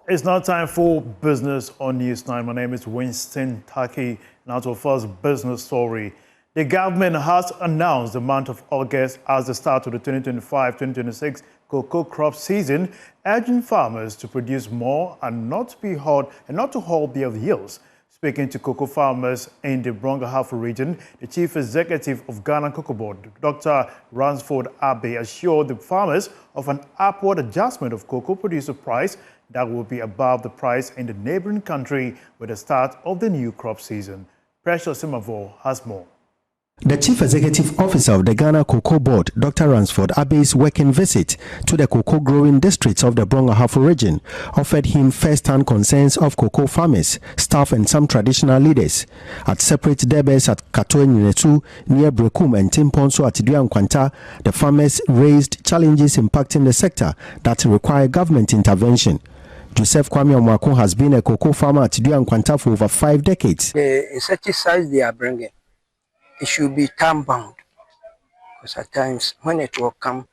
It's now time for Business on News 9. My name is Winston Taki. Now to our first business story. The government has announced the month of August as the start of the 2025-2026 cocoa crop season, urging farmers to produce more and not to halt their yields. Speaking to cocoa farmers in the Brong-Ahafo region, the Chief Executive of Ghana Cocoa Board, Dr. Ransford Abbey, assured the farmers of an upward adjustment of cocoa producer price that will be above the price in the neighboring country with the start of the new crop season. Precious Simavo has more. The Chief Executive Officer of the Ghana Cocoa Board, Dr. Ransford Abbey's working visit to the cocoa growing districts of the Brong-Ahafo region offered him first-hand concerns of cocoa farmers, staff and some traditional leaders. At separate debates at Katoa Ninetu, near Brekum and Timponso at Duankwanta, the farmers raised challenges impacting the sector that require government intervention. Joseph Kwame Omwako has been a cocoa farmer at Duankwanta for over 5 decades. The insecticides they are bringing, it should be time-bound, because at times when it will come,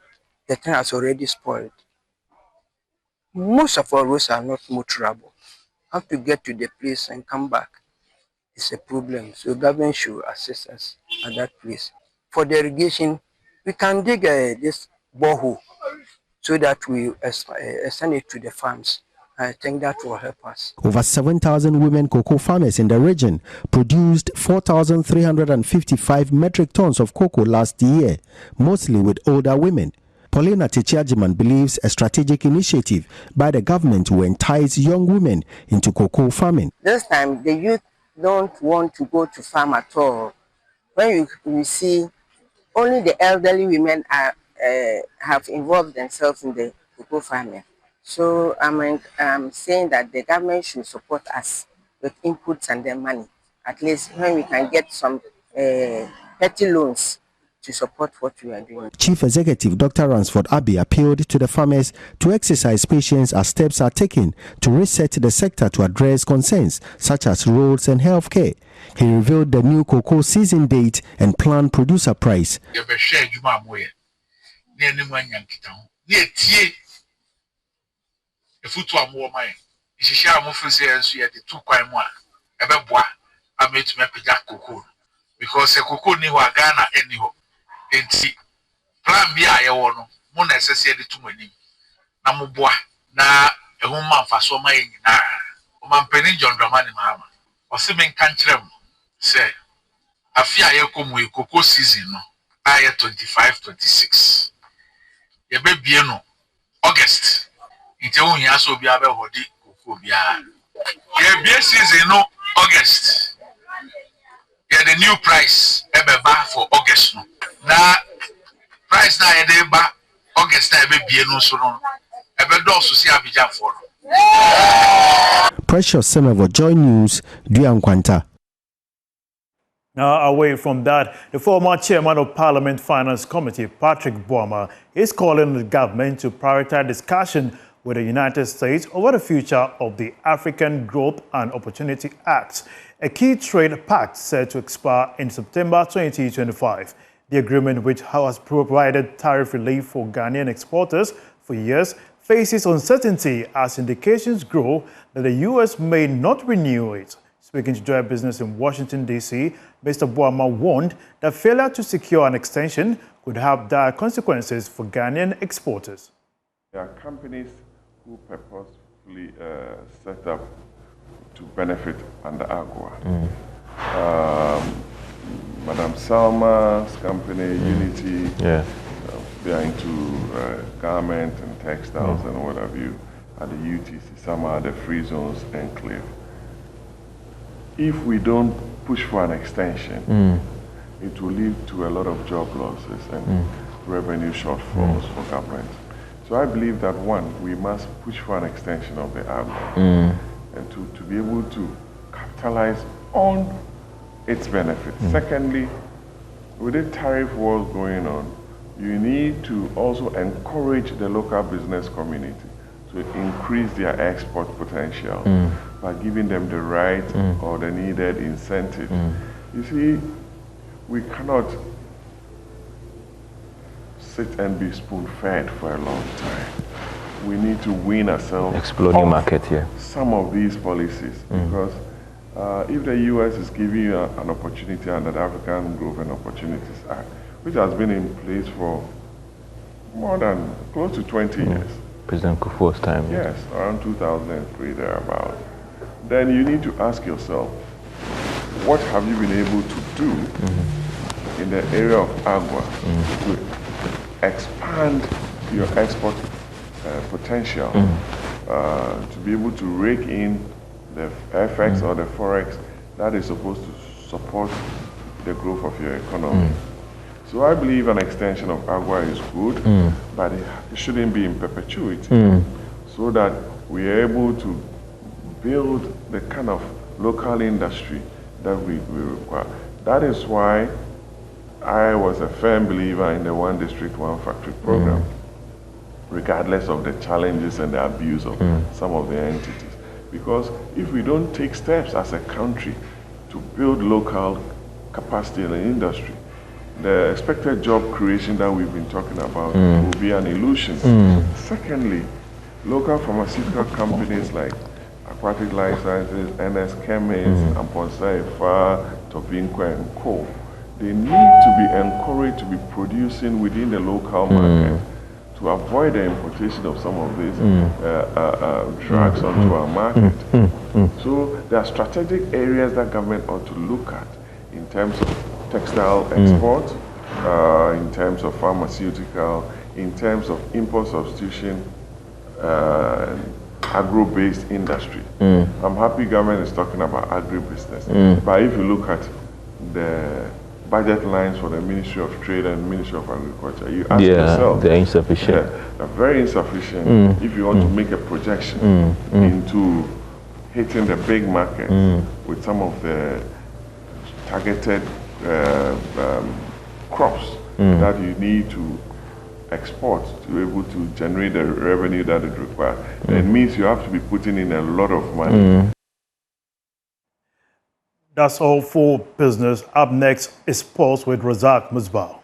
the thing has already spoiled. Most of our roads are not motorable. How to get to the place and come back is a problem. So government should assist us at that place. For the irrigation, we can dig this borehole so that we send it to the farms. I think that will help us. Over 7,000 women cocoa farmers in the region produced 4,355 metric tons of cocoa last year, mostly with older women. Paulina Techiajiman believes a strategic initiative by the government will entice young women into cocoa farming. This time, the youth don't want to go to farm at all. When you see only the elderly women have involved themselves in the cocoa farming. So I'm saying that the government should support us with inputs and their money. At least when we can get some petty loans to support what we are doing. Chief Executive Dr. Ransford Abbey appealed to the farmers to exercise patience as steps are taken to reset the sector to address concerns such as roads and healthcare. He revealed the new cocoa season date and planned producer price. Efutu amuo mai ishishia amufuse ensu ye de 2 kwan mu a ebeboa ametume pija cocoa because cocoa ni wa Ghana eni ho enti plan bi a ye wo no mu na esese de tumani na muboa na ehu ma mfaso ma nyina o ma mpeni John Dramani Mahama o se men kan kirem se afia ye komu e cocoa season no aye 25-26 ye be bie no August. It's only as we have a hodi cocoa. Yeah, season no August. Yeah, the new price ebe ba for August no. Na price na ebe ba August na ebe bie no so no. Ebe do so si Abidjan for. Precious Semevo, Joy News, Duankwanta. Now, away from that, the former chairman of Parliament Finance Committee, Patrick Boama, is calling on the government to prioritize discussion with the United States over the future of the African Growth and Opportunity Act, a key trade pact set to expire in September 2025. The agreement, which has provided tariff relief for Ghanaian exporters for years, faces uncertainty as indications grow that the U.S. may not renew it. Speaking to Joy Business in Washington, D.C., Mr. Boama warned that failure to secure an extension could have dire consequences for Ghanaian exporters. There are companies who purposefully set up to benefit under AGOA. Madam Salma's company, Unity, they are into garment and textiles and what have you, at the UTC, some are the free zones enclave. If we don't push for an extension, it will lead to a lot of job losses and revenue shortfalls for government. So I believe that one, we must push for an extension of the AGOA and to be able to capitalize on its benefits. Secondly, with the tariff wars going on, you need to also encourage the local business community to increase their export potential by giving them the right or the needed incentive. You see, we cannot sit and be spoon-fed for a long time. we need to win ourselves. Explore new market here. Some of these policies, because if the U.S. is giving you an opportunity under the African Growth and Opportunities Act, which has been in place for more than close to 20 years. President Kufuor's time. Yes, around 2003, thereabout. Then you need to ask yourself, what have you been able to do in the area of AGOA to expand your export potential, to be able to rake in the FX or the Forex that is supposed to support the growth of your economy. So I believe an extension of AGOA is good, but it shouldn't be in perpetuity, so that we are able to build the kind of local industry that we require. That is why I was a firm believer in the One District, One Factory program, regardless of the challenges and the abuse of some of the entities. Because if we don't take steps as a country to build local capacity in the industry, the expected job creation that we've been talking about will be an illusion. Secondly, local pharmaceutical companies like Aquatic Life Sciences, NS Chemist, Amponsa Efa, Tobinco and Co., they need to be encouraged to be producing within the local market to avoid the importation of some of these drugs onto our market. So there are strategic areas that government ought to look at in terms of textile export, in terms of pharmaceutical, in terms of import substitution, agro-based industry. I'm happy government is talking about agribusiness, but if you look at the budget lines for the Ministry of Trade and Ministry of Agriculture, you ask yourself, they're insufficient. They're very insufficient if you want to make a projection into hitting the big market with some of the targeted crops that you need to export to be able to generate the revenue that it requires. It means you have to be putting in a lot of money. That's all for business. Up next is Pulse with Razak Musbah.